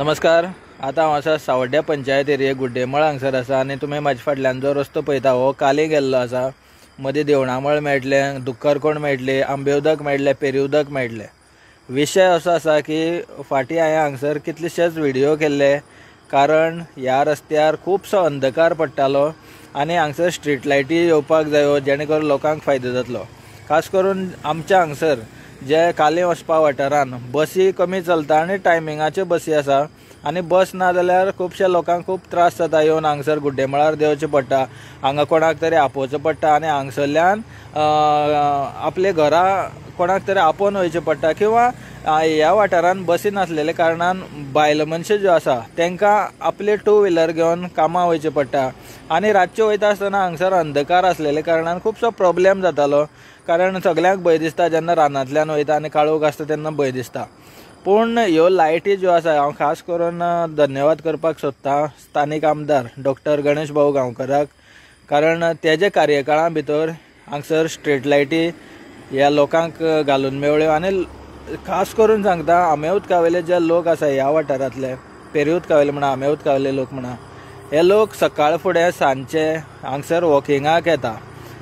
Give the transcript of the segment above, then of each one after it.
नमस्कार। आता हांव आसा सावड्ड्या पंचायत एरिये गुड्डेमळ हांगसर आसा आनी तुमी म्हाज्या फाटल्यान जो रस्तो पळयता हो काली गेल्लो आसा। मदीं देवणामळ मेळटलें, दुक्करकोण मेळटली, आंबे उदक मेळटलें, पेरी उदक मेळटलें। विशय असो आसा की फाटीं हांवें हांगसर कितलेशेच व्हिडियो केल्ले, कारण ह्या रस्त्यार खुबसो अंधकार पडटालो आनी हांगसर स्ट्रीट लायटी येवपाक जायो जेणे करून लोकांक फायदो जातलो। खास करून आमच्या हांगसर जे काली वचपा वाठारान बसी कमी चलता आनी टायमिंगाच्यो बसी आसा आनी बस ना जाल्यार खुबशे लोकांक खूब त्रास जाता। येवन हांगसर गुड्डेमळार देंवचें पडटा, हांगा कोणाक तरी आपोवचें पडटा आनी हांगसरल्यान आपले घरा कोणाक तरी आपोवन वयचें पडटा किंवा ह्या वाठारान बसी नासलेले कारणान बायल मनशां ज्यो आसा तांकां आपले टू व्हिलर घेवन कामां वयचें पडटा आनी रातचे वयता आसतना हांगसर अंधकार आसलेले कारणान खुबसो प्रॉब्लेम जातालो। कारण सगळ्यांक भंय दिसता जेन्ना रानांतल्यान वयता आनी काळोख आसता तेन्ना भंय दिसता। पूण ह्यो लायटी ज्यो आसा हांव खास करून धन्यवाद करपाक सोदतां स्थानीक आमदार डॉक्टर गणेश भाऊ गांवकराक, कारण तेजे कार्यकाळा भितर हांगसर स्ट्रीट लायटी ह्या लोकांक घालून मेवळ्यो आनी खास करून सांगता आंबे उदकावयले जे लोक आसा ह्या वाठारांतले, पेरी उदकावयले म्हणा, आंबे उदकावयले लोक म्हणा, हे लोक सकाळ फुडें सांजचे हांगसर वॉकिंगाक येता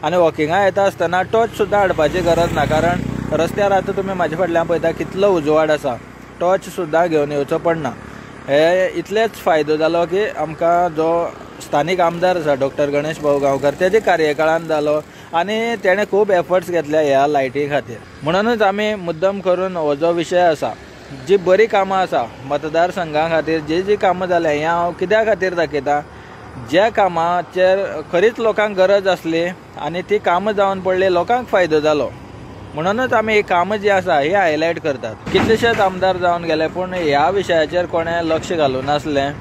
आनी वॉकिंगाक येता आसतना टॉर्च सुद्दां हाडपाची गरज ना। कारण रस्त्यार आतां तुमी म्हाज्या फाटल्यान पळयता कितलो उजवाड आसा, टॉर्च सुद्दां घेवन येवचो पडना। हे इतलेच फायदो जालो की आमकां जो स्थानीक आमदार आसा डॉक्टर गणेश भाऊ गांवकर तेजे कार्यकाळान जालो आनी तेणें खूब एफर्ट्स घेतल्या ह्या लायटी खातीर। म्हणूनच आमी मुद्दम करून हो जो विशय आसा, जी बरी कामां आसा मतदारसंघा खातीर जी कामां जाल्या हें हांव कित्या खातीर दाखयता, ज्या कामाचेर खरीच लोकांक गरज आसली आनी ती कामां जावन पडली, लोकांक फायदो जालो, म्हणूनच आमी ही कामां जी आसा ही हायलायट करतात। कितलेशेच आमदार जावन गेले पूण ह्या विशयाचेर कोणें लक्ष घालूं नासलें।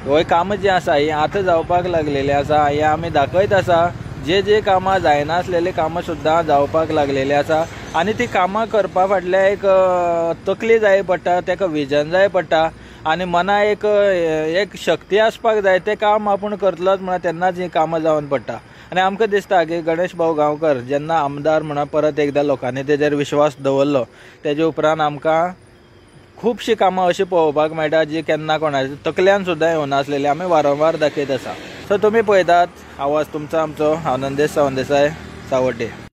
ह्यो कामां जी आसा ही आतां जावपाक लागलेली आसा, हें आमी दाखयत आसा। जे कामां जायनासलेली कामां सुद्दां जावपाक लागलेली आसा आनी ती कामां करपा फाटल्यान एक तकली जाय पडटा, तेका विजन जाय पडटा आनी मना एक शक्ती आसपाक जाय। तें काम आपूण करतलोच म्हणून तेन्नाच ही कामां जावन पडटा। आनी आमकां दिसता की गणेश भाऊ गांवकर जेन्ना आमदार म्हणून परत एकदां लोकांनी तेजेर विश्वास दवरलो, तेजे उपरांत आमकां खुबशीं कामां अशीं पळोवपाक मेळटा जी केन्ना कोणाच्या तकल्यान सुद्दां येवनासलेली, आमी वारंवार दाखयत आसा। सो तुमी पळयतात आवाज तुमचो आमचो, हांव नंदेश सावंत देसाय, सावड्डे।